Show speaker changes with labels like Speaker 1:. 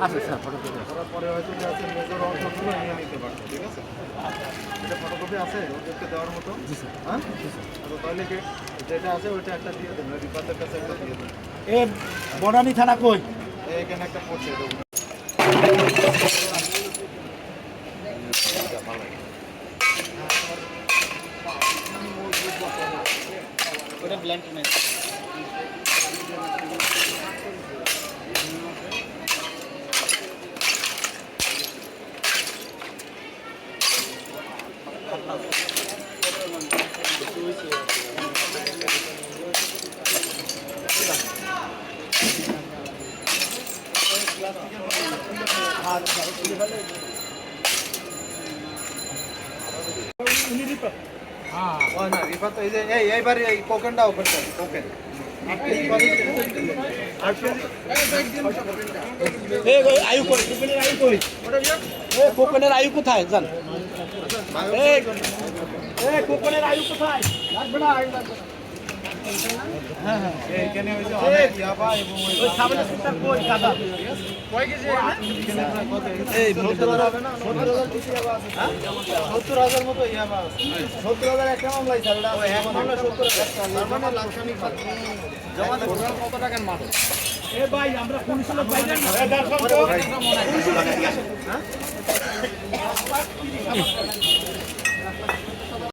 Speaker 1: আচ্ছা sir photocopy
Speaker 2: করার পরে হয়তো যে আছে মেজর অংশগুলো নিয়ে নিতে পারতো, ঠিক আছে? এটা ফটোকপি আছে ওদেরকে দেওয়ার মতো?
Speaker 1: জি স্যার।
Speaker 2: হ্যাঁ তো তাহলে কি যেটা আছে ওইটা একটা দিয়ে দেন, রিপাতের কাছে একটা দিয়ে দেন।
Speaker 1: এ বনানী থানা কই?
Speaker 2: এখানে একটা পড়ছে এটা।
Speaker 1: ওটা ব্ল্যাঙ্ক নেই।
Speaker 2: না রিপাত এই যে এইবার এই কোকেনটা ওপেন কর, কোকেন 8 কেজি
Speaker 1: আয়ু কই? কোকেনের আয়ু কই? কোকেনের আয়ু কোথায় জান? কোকেনের আয়ু কোথায়? লাগবে না আয়ু লাগবে না। হ্যাঁ হ্যাঁ
Speaker 2: এইখানে ওই যে অনেক ইয়াবা এবং
Speaker 1: ওই সামনে সিস্টেম কই কাদা?
Speaker 2: কয় কেজি এখানে প্রায় কত এই 70,000 হবে না?
Speaker 1: 70,000 বেশি ইয়াবা আছে।
Speaker 2: হ্যাঁ 70,000 মতো ইয়াবা আছে।
Speaker 1: 70,000 একটা মামলা স্যার ওটা
Speaker 2: ওই এক মামলা 70,000 তার মানে লাখখানিক পাবে। জমা দেবো কত টাকার মাল?
Speaker 1: এ ভাই আমরা পুলিশের লোক বাইরে না। পুলিশের লোক এদিকে আসেন। হ্যাঁ